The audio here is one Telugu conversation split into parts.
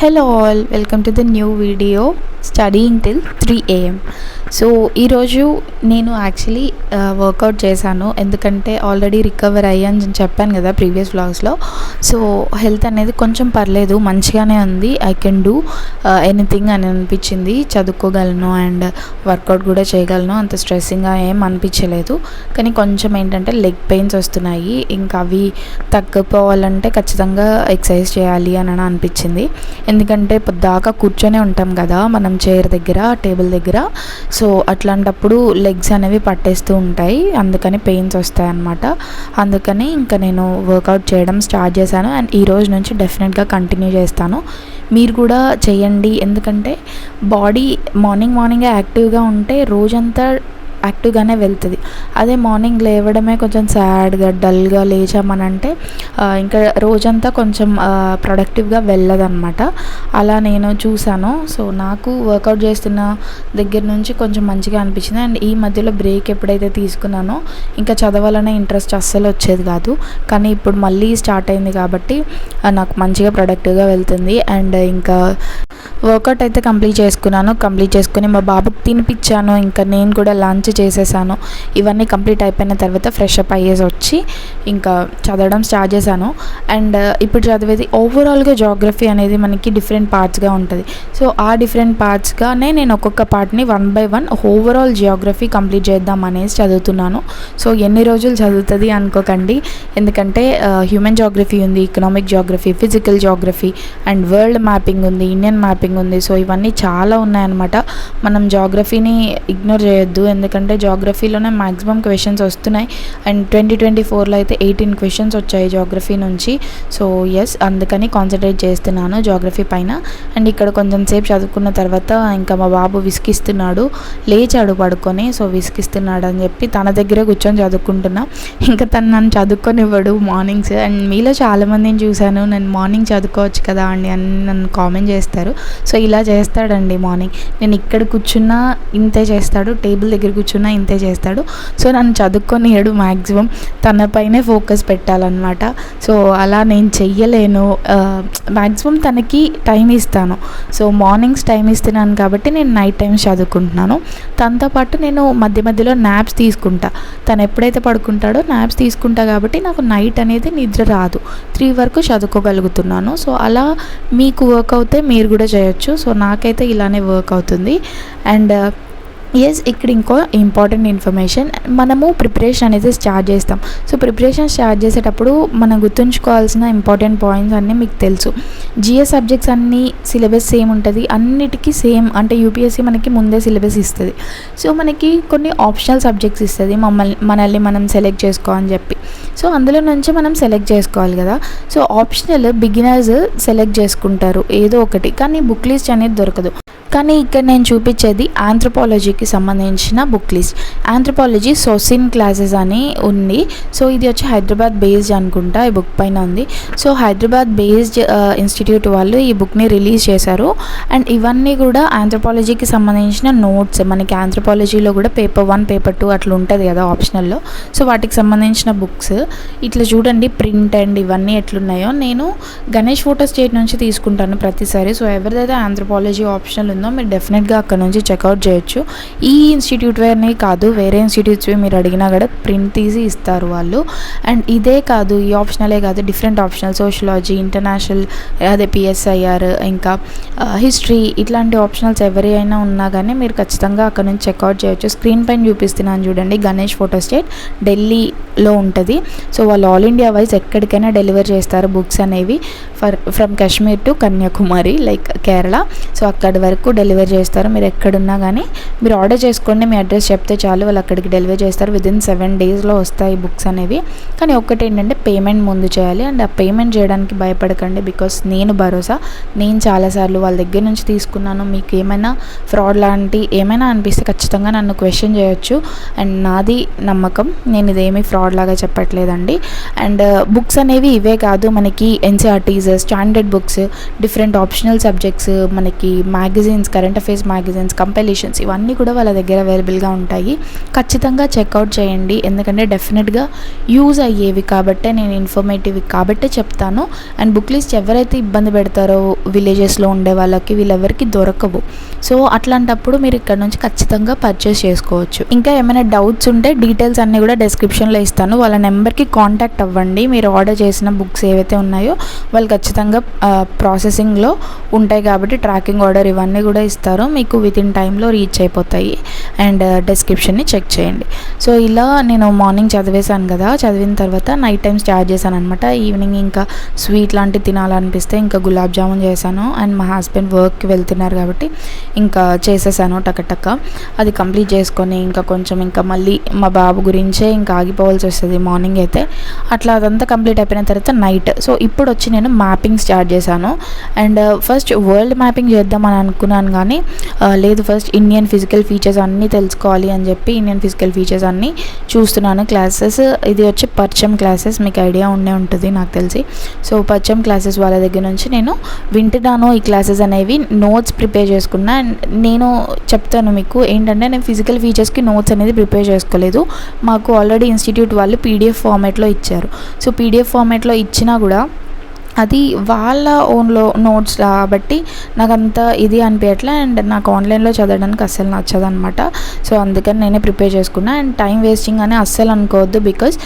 Hello all, welcome to the new video studying till 3 am. So ఈరోజు నేను యాక్చువల్లీ వర్కౌట్ చేశాను, ఎందుకంటే ఆల్రెడీ రికవర్ అయ్యాను చెప్పాను కదా ప్రీవియస్ వ్లాగ్స్లో. సో హెల్త్ అనేది కొంచెం పర్లేదు, మంచిగానే ఉంది. ఐ కెన్ డూ ఎనీథింగ్ అని అనిపించింది. చదువుకోగలను అండ్ వర్కౌట్ కూడా చేయగలను, అంత స్ట్రెస్సింగ్గా ఏం అనిపించలేదు. కానీ కొంచెం ఏంటంటే లెగ్ పెయిన్స్ వస్తున్నాయి, ఇంకా అవి తగ్గిపోవాలంటే ఖచ్చితంగా ఎక్సర్సైజ్ చేయాలి అని అనిపించింది. ఎందుకంటే పొద్దాకా కూర్చొనే ఉంటాం కదా మనం చైర్ దగ్గర, టేబుల్ దగ్గర. సో అట్లాంటప్పుడు లెగ్స్ అనేవి పట్టేస్తూ ఉంటాయి, అందుకని పెయిన్స్ వస్తాయి అన్నమాట. అందుకని ఇంకా నేను వర్కౌట్ చేయడం స్టార్ట్ చేశాను అండ్ ఈ రోజు నుంచి డెఫినెట్గా కంటిన్యూ చేస్తాను. మీరు కూడా చేయండి, ఎందుకంటే బాడీ మార్నింగే యాక్టివ్గా ఉంటే రోజంతా యాక్టివ్గానే వెళ్తుంది. అదే మార్నింగ్ లేవడమే కొంచెం సాడ్గా డల్గా లేచామనంటే ఇంకా రోజంతా కొంచెం ప్రొడక్టివ్గా వెళ్ళదన్నమాట. అలా నేను చూసాను. సో నాకు వర్కౌట్ చేస్తున్న దగ్గర నుంచి కొంచెం మంచిగా అనిపించింది. అండ్ ఈ మధ్యలో బ్రేక్ ఎప్పుడైతే తీసుకున్నానో ఇంకా చదవాలనే ఇంట్రెస్ట్ అస్సలు వచ్చేది కాదు. కానీ ఇప్పుడు మళ్ళీ స్టార్ట్ అయింది కాబట్టి నాకు మంచిగా ప్రొడక్టివ్గా వెళ్తుంది. అండ్ ఇంకా వర్కౌట్ అయితే కంప్లీట్ చేసుకుని మా బాబుకి తినిపించాను. ఇంకా నేను కూడా లంచ్ చేసేసాను. ఇవన్నీ కంప్లీట్ అయిపోయిన తర్వాత ఫ్రెష్ అప్ అయ్యేసి వచ్చి ఇంకా చదవడం స్టార్ట్ చేశాను. అండ్ ఇప్పుడు చదివేది ఓవరాల్గా జాగ్రఫీ అనేది మనకి డిఫరెంట్ పార్ట్స్గా ఉంటుంది. సో ఆ డిఫరెంట్ పార్ట్స్గానే నేను ఒక్కొక్క పార్ట్ని 1 by 1 ఓవరాల్ జియోగ్రఫీ కంప్లీట్ చేద్దాం అనేసి చదువుతున్నాను. సో ఎన్ని రోజులు చదువుతుంది అనుకోకండి, ఎందుకంటే హ్యూమన్ జాగ్రఫీ ఉంది, economic geography, physical geography and world mapping ఉంది, ఇండియన్ మ్యాపింగ్ ఉంది. సో ఇవన్నీ చాలా ఉన్నాయన్నమాట. మనం జాగ్రఫీని ఇగ్నోర్ చేయొద్దు, ఎందుకంటే జాగ్రఫీలోనే మ్యాక్సిమం క్వశ్చన్స్ వస్తున్నాయి. అండ్ 2024లో అయితే 18 క్వశ్చన్స్ వచ్చాయి జాగ్రఫీ నుంచి. సో అందుకని కాన్సన్ట్రేట్ చేస్తున్నాను జాగ్రఫీ పైన. అండ్ ఇక్కడ కొంచెం సేపు చదువుకున్న తర్వాత ఇంకా మా బాబు విసిగిస్తున్నాడు, లేచాడు పడుకొని. సో విసిగిస్తున్నాడు అని చెప్పి తన దగ్గరే కూర్చొని చదువుకుంటున్నా. ఇంకా తను నన్ను చదువుకొనివ్వడు మార్నింగ్స్. అండ్ మీలో చాలామందిని చూశాను, నేను మార్నింగ్ చదువుకోవచ్చు కదా అండి అని నన్ను కామెంట్ చేస్తారు. సో ఇలా చేస్తాడండి మార్నింగ్. నేను ఇక్కడ కూర్చున్నా ఇంతే చేస్తాడు, టేబుల్ దగ్గర కూర్చున్నా ఇంతే చేస్తాడు. సో నన్ను చదువుకొనియడు, మ్యాక్సిమం తన పైనే ఫోకస్ పెట్టాలన్నమాట. సో అలా నేను చెయ్యలేను, మ్యాక్సిమం తనకి టైం ఇస్తాను. సో మార్నింగ్స్ టైం ఇస్తున్నాను కాబట్టి నేను నైట్ టైమ్స్ చదువుకుంటున్నాను. తనతో పాటు నేను మధ్యలో నాప్స్ తీసుకుంటా. తను ఎప్పుడైతే పడుకుంటాడో నాప్స్ తీసుకుంటా కాబట్టి నాకు నైట్ అనేది నిద్ర రాదు, 3 వరకు చదువుకోగలుగుతున్నాను. సో అలా మీకు వర్క్ అవుతే మీరు కూడా చేయొచ్చు. సో నాకైతే ఇలానే వర్క్ అవుతుంది. అండ్ ఇక్కడ ఇంకో ఇంపార్టెంట్ ఇన్ఫర్మేషన్, మనము ప్రిపరేషన్ అనేది స్టార్ట్ చేస్తాం. సో ప్రిపరేషన్ స్టార్ట్ చేసేటప్పుడు మనం గుర్తుంచుకోవాల్సిన ఇంపార్టెంట్ పాయింట్స్ అన్నీ మీకు తెలుసు. జిఎస్ సబ్జెక్ట్స్ అన్నీ సిలబస్ సేమ్ ఉంటుంది, అన్నిటికీ సేమ్. అంటే యూపీఎస్సీ మనకి ముందే సిలబస్ ఇస్తుంది. సో మనకి కొన్ని ఆప్షనల్ సబ్జెక్ట్స్ ఇస్తుంది, మనల్ని మనం సెలెక్ట్ చేసుకోవాలని చెప్పి. సో అందులో నుంచి మనం సెలెక్ట్ చేసుకోవాలి కదా. సో ఆప్షనల్ బిగినర్స్ సెలెక్ట్ చేసుకుంటారు ఏదో ఒకటి, కానీ బుక్ లిస్ట్ అనేది దొరకదు. కానీ ఇక్కడ నేను చూపించేది ఆంథ్రోపాలజీకి సంబంధించిన బుక్ లిస్ట్. ఆంథ్రోపాలజీ సోసిన్ క్లాసెస్ అని ఉంది. సో ఇది వచ్చి హైదరాబాద్ బేస్డ్ అనుకుంటా, ఈ బుక్ పైన ఉంది. సో హైదరాబాద్ బేస్డ్ ఇన్స్టిట్యూట్ వాళ్ళు ఈ బుక్ని రిలీజ్ చేశారు. అండ్ ఇవన్నీ కూడా ఆంథ్రోపాలజీకి సంబంధించిన నోట్స్. మనకి ఆంథ్రోపాలజీలో కూడా పేపర్ 1, పేపర్ 2 అట్లా ఉంటుంది కదా ఆప్షనల్లో. సో వాటికి సంబంధించిన బుక్స్ ఇట్లా చూడండి, ప్రింట్ అండ్ ఇవన్నీ ఎట్లున్నాయో. నేను గణేష్ ఫోటో స్టేట్ నుంచి తీసుకుంటాను ప్రతిసారి. సో ఎవరిదైతే ఆంథ్రోపాలజీ ఆప్షనల్ ఉందో మీరు డెఫినెట్గా అక్కడ నుంచి చెక్అవుట్ చేయొచ్చు. ఈ ఇన్స్టిట్యూట్ వేర్నే కాదు, వేరే ఇన్స్టిట్యూట్స్ మీరు అడిగినా కూడా ప్రింట్ తీసి ఇస్తారు వాళ్ళు. అండ్ ఇదే కాదు, ఈ ఆప్షనలే కాదు, డిఫరెంట్ ఆప్షనల్, సోషియాలజీ, ఇంటర్నేషనల్, అదే పిఎస్ఐఆర్, ఇంకా హిస్టరీ, ఇట్లాంటి ఆప్షనల్స్ ఎవరైనా ఉన్నా కానీ మీరు ఖచ్చితంగా అక్కడ నుంచి చెక్అవుట్ చేయొచ్చు. స్క్రీన్ పైన చూపిస్తున్నాను చూడండి, గణేష్ ఫోటో స్టేట్ ఢిల్లీలో ఉంటుంది. సో వాళ్ళు ఆల్ ఇండియా వైజ్ ఎక్కడికైనా డెలివర్ చేస్తారు బుక్స్ అనేవి, from Kashmir to Kanyakumari like Kerala. So అక్కడి వరకు డెలివర్ చేస్తారు. మీరు ఎక్కడున్నా కానీ మీరు ఆర్డర్ చేసుకోండి, మీ అడ్రస్ చెప్తే చాలు, వాళ్ళు అక్కడికి డెలివర్ చేస్తారు. విదిన్ 7 డేస్లో వస్తాయి బుక్స్ అనేవి. కానీ ఒక్కటి ఏంటంటే పేమెంట్ ముందు చేయాలి. అండ్ ఆ పేమెంట్ చేయడానికి భయపడకండి, బికాస్ నేను భరోసా, నేను చాలాసార్లు వాళ్ళ దగ్గర నుంచి తీసుకున్నాను. మీకు ఏమైనా ఫ్రాడ్ లాంటి ఏమైనా అనిపిస్తే ఖచ్చితంగా నన్ను క్వశ్చన్ చేయొచ్చు. అండ్ నాది నమ్మకం, నేను ఇదేమీ ఫ్రాడ్ లాగా చెప్పట్లేదండి. అండ్ బుక్స్ అనేవి ఇవే కాదు, మనకి NCERTs, standard books, different optional subjects, మనకి magazines magazines, current affairs magazines, compilations ఇవన్నీ కూడా వాళ్ళ దగ్గర అవైలబుల్గా ఉంటాయి. ఖచ్చితంగా చెక్అవుట్ చేయండి, ఎందుకంటే డెఫినెట్గా యూజ్ అయ్యేవి కాబట్టే, నేను ఇన్ఫర్మేటివ్ కాబట్టే చెప్తాను. అండ్ బుక్ లిస్ట్ ఎవరైతే ఇబ్బంది పెడతారో విలేజెస్లో ఉండే వాళ్ళకి, వీళ్ళెవరికి దొరకవు. సో అట్లాంటప్పుడు మీరు ఇక్కడ నుంచి ఖచ్చితంగా పర్చేస్ చేసుకోవచ్చు. ఇంకా ఏమైనా డౌట్స్ ఉంటే డీటెయిల్స్ అన్నీ కూడా డిస్క్రిప్షన్లో ఇస్తాను, వాళ్ళ నెంబర్కి కాంటాక్ట్ అవ్వండి. మీరు ఆర్డర్ చేసిన బుక్స్ ఏవైతే ఉన్నాయో వాళ్ళు ఖచ్చితంగా ప్రాసెసింగ్లో ఉంటాయి కాబట్టి ట్రాకింగ్ ఆర్డర్ ఇవన్నీ కూడా ఇస్తారు, మీకు వితిన్ టైంలో రీచ్ అయిపోతాయి. అండ్ డిస్క్రిప్షన్ని చెక్ చేయండి. సో ఇలా నేను మార్నింగ్ చదివేశాను కదా, చదివిన తర్వాత నైట్ టైం స్టార్ట్ చేశాను అనమాట. ఈవినింగ్ ఇంకా స్వీట్ లాంటివి తినాలనిపిస్తే ఇంకా గులాబ్ జామున్ చేశాను. అండ్ మా హస్బెండ్ వర్క్కి వెళ్తున్నారు కాబట్టి ఇంకా చేసేసాను టకటక. అది కంప్లీట్ చేసుకొని ఇంకా కొంచెం ఇంకా మళ్ళీ మా బాబు గురించే ఇంకా ఆగిపోవాల్సి వస్తుంది మార్నింగ్ అయితే. అట్లా అదంతా కంప్లీట్ అయిపోయిన తర్వాత నైట్. సో ఇప్పుడు వచ్చి నేను మ్యాపింగ్ స్టార్ట్ చేశాను. అండ్ ఫస్ట్ వరల్డ్ మ్యాపింగ్ చేద్దామని అనుకున్నాను కానీ లేదు, ఫస్ట్ ఇండియన్ ఫిజికల్ ఫీచర్స్ అన్నీ తెలుసుకోవాలి అని చెప్పి ఇండియన్ ఫిజికల్ ఫీచర్స్ అన్నీ చూస్తున్నాను. క్లాసెస్ ఇది వచ్చి పర్చం క్లాసెస్, మీకు ఐడియా ఉండే ఉంటుంది నాకు తెలిసి. సో పర్చం క్లాసెస్ వాళ్ళ దగ్గర నుంచి నేను వింటున్నాను ఈ క్లాసెస్ అనేవి, నోట్స్ ప్రిపేర్ చేసుకున్నా. అండ్ నేను చెప్తాను మీకు ఏంటంటే, నేను ఫిజికల్ ఫీచర్స్కి నోట్స్ అనేది ప్రిపేర్ చేసుకోలేదు. మాకు ఆల్రెడీ ఇన్స్టిట్యూట్ వాళ్ళు పీడిఎఫ్ ఫార్మాట్లో ఇచ్చారు. సో పీడిఎఫ్ ఫార్మాట్లో ఇచ్చినా కూడా అది వాళ్ళ ఓన్లో నోట్స్ కాబట్టి నాకు అంత ఇది అనిపించట్లే. అండ్ నాకు ఆన్లైన్లో చదవడానికి అస్సలు నచ్చదనమాట. సో అందుకని నేనే ప్రిపేర్ చేసుకున్నా. అండ్ టైం వేస్టింగ్ అని అస్సలు అనుకోవద్దు, బికాజ్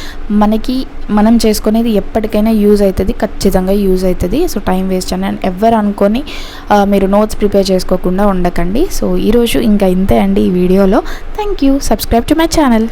మనం చేసుకునేది ఎప్పటికైనా యూజ్ అవుతుంది, ఖచ్చితంగా యూజ్ అవుతుంది. సో టైం వేస్ట్ అని ఎవరు అనుకొని మీరు నోట్స్ ప్రిపేర్ చేసుకోకుండా ఉండకండి. సో ఈరోజు ఇంకా ఇంతే అండి ఈ వీడియోలో. Thank you. Subscribe to my channel.